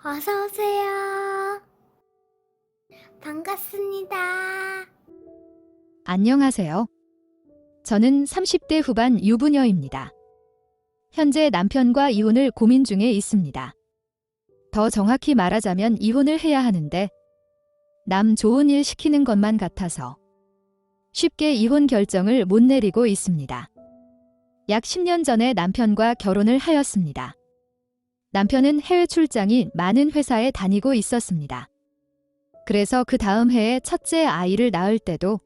어서 오세요. 반갑습니다. 안녕하세요. 저는 30대 후반 유부녀입니다. 현재 남편과 이혼을 고민 중에 있습니다. 더 정확히 말하자면 이혼을 해야 하는데 남 좋은 일 시키는 것만 같아서 쉽게 이혼 결정을 못 내리고 있습니다. 약 10년 전에 남편과 결혼을 하였습니다. 남편은 해외 출장이 많은 회사에 다니고 있었습니다. 그래서 그 다음 해에 첫째 아이를 낳을 때도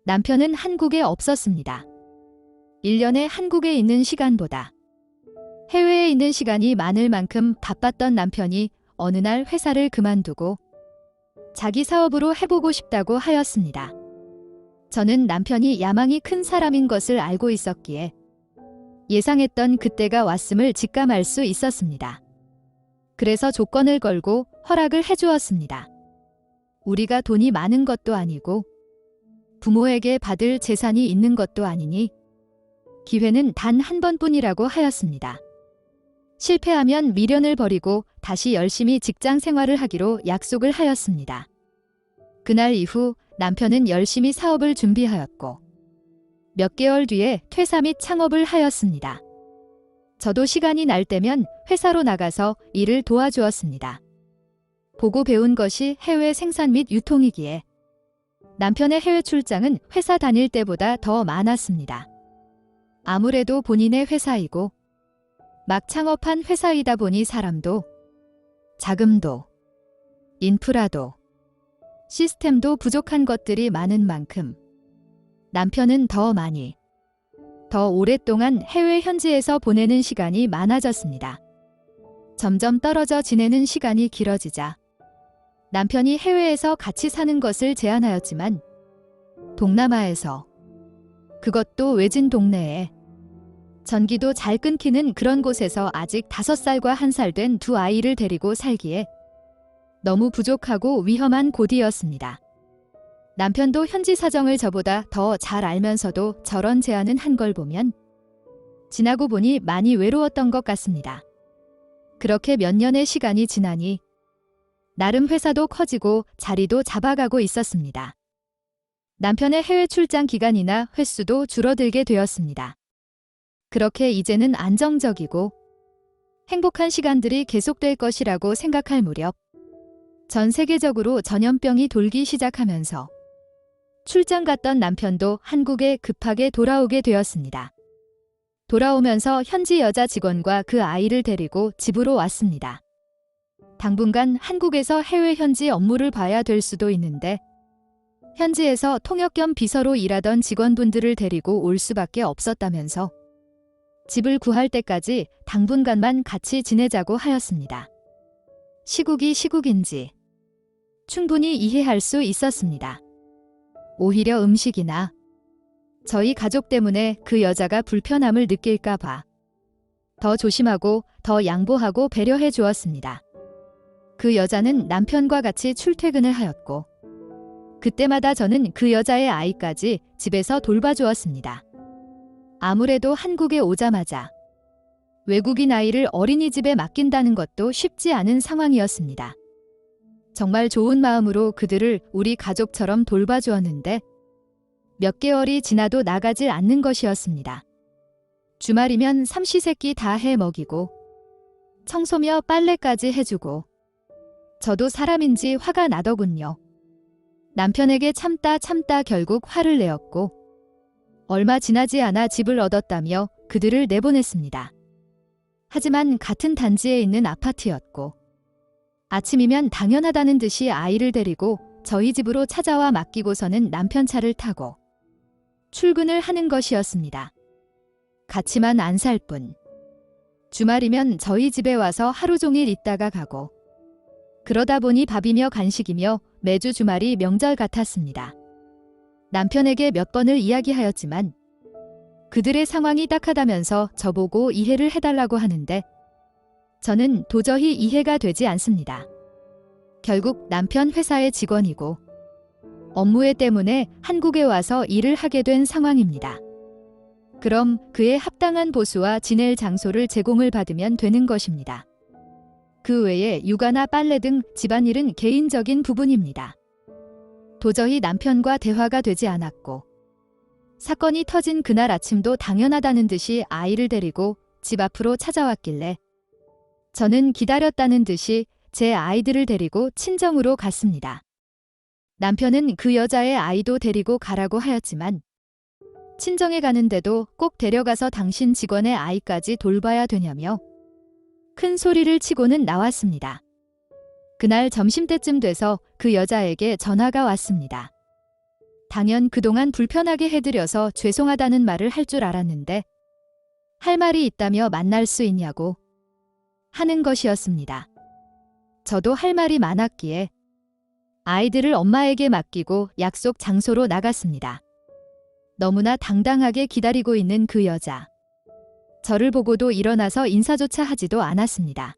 남편은 한국에 없었습니다. 1년에 한국에 있는 시간보다 해외에 있는 시간이 많을 만큼 바빴던 남편이 어느 날 회사를 그만두고 자기 사업으로 해보고 싶다고 하였습니다. 저는 남편이 야망이 큰 사람인 것을 알고 있었기에 예상했던 그때가 왔음을 직감할 수 있었습니다. 그래서 조건을 걸고 허락을 해주었습니다. 우리가 돈이 많은 것도 아니고 부모에게 받을 재산이 있는 것도 아니니 기회는 단 한 번뿐이라고 하였습니다. 실패하면 미련을 버리고 다시 열심히 직장 생활을 하기로 약속을 하였습니다. 그날 이후 남편은 열심히 사업을 준비하였고 몇 개월 뒤에 퇴사 및 창업을 하였습니다. 저도 시간이 날 때면 회사로 나가서 일을 도와주었습니다. 보고 배운 것이 해외 생산 및 유통이기에 남편의 해외 출장은 회사 다닐 때보다 더 많았습니다. 아무래도 본인의 회사이고 막 창업한 회사이다 보니 사람도 자금도 인프라도 시스템도 부족한 것들이 많은 만큼 남편은 더 많이 더 오랫동안 해외 현지에서 보내는 시간이 많아졌습니다. 점점 떨어져 지내는 시간이 길어지자 남편이 해외에서 같이 사는 것을 제안하였지만 동남아에서 그것도 외진 동네에 전기도 잘 끊기는 그런 곳에서 아직 5살과 1살 된 두 아이를 데리고 살기에 너무 부족하고 위험한 곳이었습니다. 남편도 현지 사정을 저보다 더 잘 알면서도 저런 제안은 한 걸 보면 지나고 보니 많이 외로웠던 것 같습니다. 그렇게 몇 년의 시간이 지나니 나름 회사도 커지고 자리도 잡아가고 있었습니다. 남편의 해외 출장 기간이나 횟수도 줄어들게 되었습니다. 그렇게 이제는 안정적이고 행복한 시간들이 계속될 것이라고 생각할 무렵 전 세계적으로 전염병이 돌기 시작하면서 출장 갔던 남편도 한국에 급하게 돌아오게 되었습니다. 돌아오면서 현지 여자 직원과 그 아이를 데리고 집으로 왔습니다. 당분간 한국에서 해외 현지 업무를 봐야 될 수도 있는데 현지에서 통역 겸 비서로 일하던 직원분들을 데리고 올 수밖에 없었다면서 집을 구할 때까지 당분간만 같이 지내자고 하였습니다. 시국이 시국인지 충분히 이해할 수 있었습니다. 오히려 음식이나 저희 가족 때문에 그 여자가 불편함을 느낄까 봐 더 조심하고 더 양보하고 배려해 주었습니다. 그 여자는 남편과 같이 출퇴근을 하였고 그때마다 저는 그 여자의 아이까지 집에서 돌봐주었습니다. 아무래도 한국에 오자마자 외국인 아이를 어린이집에 맡긴다는 것도 쉽지 않은 상황이었습니다. 정말 좋은 마음으로 그들을 우리 가족처럼 돌봐주었는데 몇 개월이 지나도 나가질 않는 것이었습니다. 주말이면 삼시세끼 다 해 먹이고 청소며 빨래까지 해주고 저도 사람인지 화가 나더군요. 남편에게 참다 결국 화를 내었고 얼마 지나지 않아 집을 얻었다며 그들을 내보냈습니다. 하지만 같은 단지에 있는 아파트였고 아침이면 당연하다는 듯이 아이를 데리고 저희 집으로 찾아와 맡기고서는 남편 차를 타고 출근을 하는 것이었습니다. 같이만 안 살 뿐. 주말이면 저희 집에 와서 하루 종일 있다가 가고 그러다 보니 밥이며 간식이며 매주 주말이 명절 같았습니다. 남편에게 몇 번을 이야기하였지만 그들의 상황이 딱하다면서 저보고 이해를 해달라고 하는데 저는 도저히 이해가 되지 않습니다. 결국 남편 회사의 직원이고 업무에 때문에 한국에 와서 일을 하게 된 상황입니다. 그럼 그에 합당한 보수와 지낼 장소를 제공을 받으면 되는 것입니다. 그 외에 육아나 빨래 등 집안일은 개인적인 부분입니다. 도저히 남편과 대화가 되지 않았고 사건이 터진 그날 아침도 당연하다는 듯이 아이를 데리고 집 앞으로 찾아왔길래 저는 기다렸다는 듯이 제 아이들을 데리고 친정으로 갔습니다. 남편은 그 여자의 아이도 데리고 가라고 하였지만 친정에 가는데도 꼭 데려가서 당신 직원의 아이까지 돌봐야 되냐며 큰 소리를 치고는 나왔습니다. 그날 점심때쯤 돼서 그 여자에게 전화가 왔습니다. 당연 그동안 불편하게 해드려서 죄송하다는 말을 할 줄 알았는데 할 말이 있다며 만날 수 있냐고 하는 것이었습니다. 저도 할 말이 많았기에 아이들을 엄마에게 맡기고 약속 장소로 나갔습니다. 너무나 당당하게 기다리고 있는 그 여자. 저를 보고도 일어나서 인사조차 하지도 않았습니다.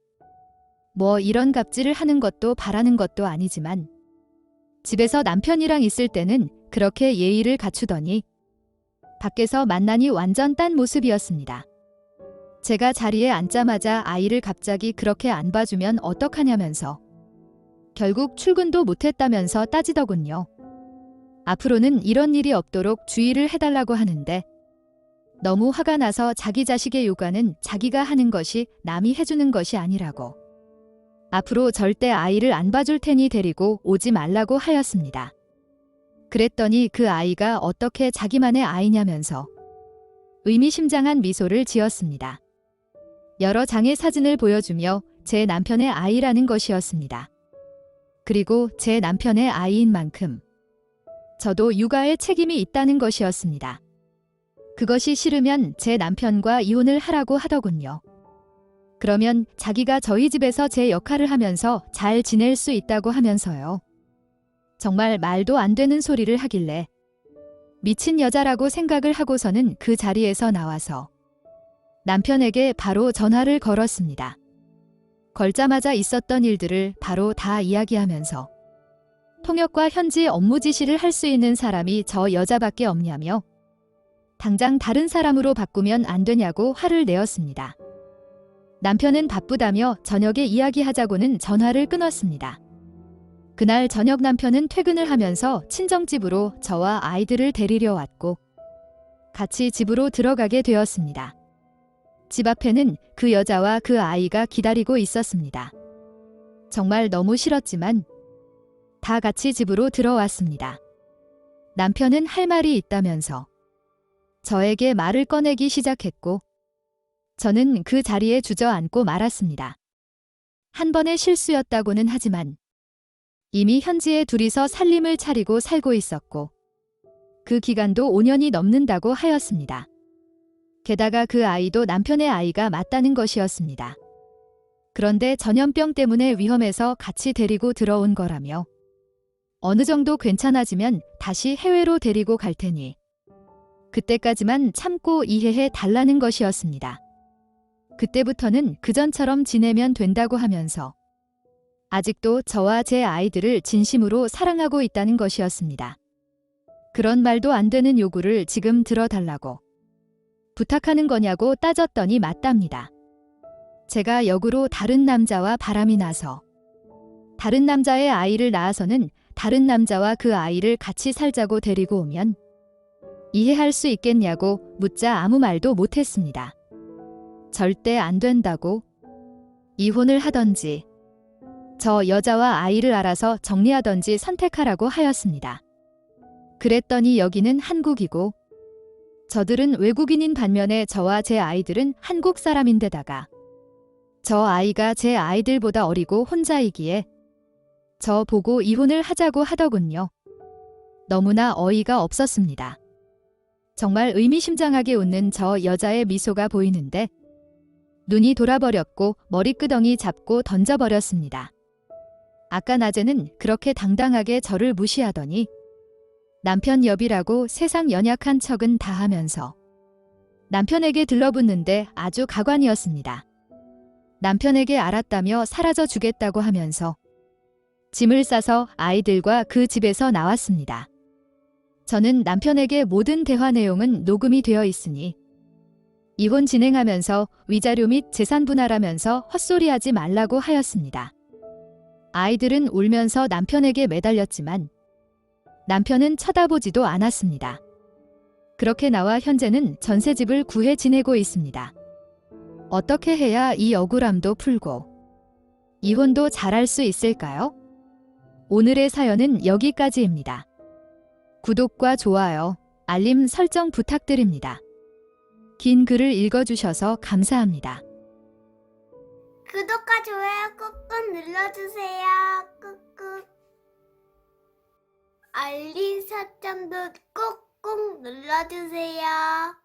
뭐 이런 갑질을 하는 것도 바라는 것도 아니지만 집에서 남편이랑 있을 때는 그렇게 예의를 갖추더니 밖에서 만나니 완전 딴 모습이었습니다. 제가 자리에 앉자마자 아이를 갑자기 그렇게 안 봐주면 어떡하냐면서 결국 출근도 못했다면서 따지더군요. 앞으로는 이런 일이 없도록 주의를 해달라고 하는데 너무 화가 나서 자기 자식의 육아는 자기가 하는 것이 남이 해주는 것이 아니라고 앞으로 절대 아이를 안 봐줄 테니 데리고 오지 말라고 하였습니다. 그랬더니 그 아이가 어떻게 자기만의 아이냐면서 의미심장한 미소를 지었습니다. 여러 장의 사진을 보여주며 제 남편의 아이라는 것이었습니다. 그리고 제 남편의 아이인 만큼 저도 육아에 책임이 있다는 것이었습니다. 그것이 싫으면 제 남편과 이혼을 하라고 하더군요. 그러면 자기가 저희 집에서 제 역할을 하면서 잘 지낼 수 있다고 하면서요. 정말 말도 안 되는 소리를 하길래 미친 여자라고 생각을 하고서는 그 자리에서 나와서 남편에게 바로 전화를 걸었습니다. 걸자마자 있었던 일들을 바로 다 이야기하면서 통역과 현지 업무 지시를 할 수 있는 사람이 저 여자밖에 없냐며 당장 다른 사람으로 바꾸면 안 되냐고 화를 내었습니다. 남편은 바쁘다며 저녁에 이야기하자고는 전화를 끊었습니다. 그날 저녁 남편은 퇴근을 하면서 친정집으로 저와 아이들을 데리러 왔고 같이 집으로 들어가게 되었습니다. 집 앞에는 그 여자와 그 아이가 기다리고 있었습니다. 정말 너무 싫었지만 다 같이 집으로 들어왔습니다. 남편은 할 말이 있다면서 저에게 말을 꺼내기 시작했고 저는 그 자리에 주저앉고 말았습니다. 한 번의 실수였다고는 하지만 이미 현지에 둘이서 살림을 차리고 살고 있었고 그 기간도 5년이 넘는다고 하였습니다. 게다가 그 아이도 남편의 아이가 맞다는 것이었습니다. 그런데 전염병 때문에 위험해서 같이 데리고 들어온 거라며 어느 정도 괜찮아지면 다시 해외로 데리고 갈 테니 그때까지만 참고 이해해 달라는 것이었습니다. 그때부터는 그전처럼 지내면 된다고 하면서 아직도 저와 제 아이들을 진심으로 사랑하고 있다는 것이었습니다. 그런 말도 안 되는 요구를 지금 들어달라고 부탁하는 거냐고 따졌더니 맞답니다. 제가 역으로 다른 남자와 바람이 나서 다른 남자의 아이를 낳아서는 다른 남자와 그 아이를 같이 살자고 데리고 오면 이해할 수 있겠냐고 묻자 아무 말도 못했습니다. 절대 안 된다고 이혼을 하던지 저 여자와 아이를 알아서 정리하던지 선택하라고 하였습니다. 그랬더니 여기는 한국이고 저들은 외국인인 반면에 저와 제 아이들은 한국 사람인데다가 저 아이가 제 아이들보다 어리고 혼자이기에 저 보고 이혼을 하자고 하더군요. 너무나 어이가 없었습니다. 정말 의미심장하게 웃는 저 여자의 미소가 보이는데 눈이 돌아버렸고 머리끄덩이 잡고 던져버렸습니다. 아까 낮에는 그렇게 당당하게 저를 무시하더니 남편 여비라고 세상 연약한 척은 다 하면서 남편에게 들러붙는데 아주 가관이었습니다. 남편에게 알았다며 사라져 주겠다고 하면서 짐을 싸서 아이들과 그 집에서 나왔습니다. 저는 남편에게 모든 대화 내용은 녹음이 되어 있으니 이혼 진행하면서 위자료 및 재산 분할하면서 헛소리하지 말라고 하였습니다. 아이들은 울면서 남편에게 매달렸지만 남편은 쳐다보지도 않았습니다. 그렇게 나와 현재는 전셋집을 구해 지내고 있습니다. 어떻게 해야 이 억울함도 풀고 이혼도 잘할 수 있을까요? 오늘의 사연은 여기까지입니다. 구독과 좋아요, 알림 설정 부탁드립니다. 긴 글을 읽어주셔서 감사합니다. 구독과 좋아요 꾹꾹 눌러주세요. 꾹꾹. 알림 설정도 꾹꾹 눌러주세요.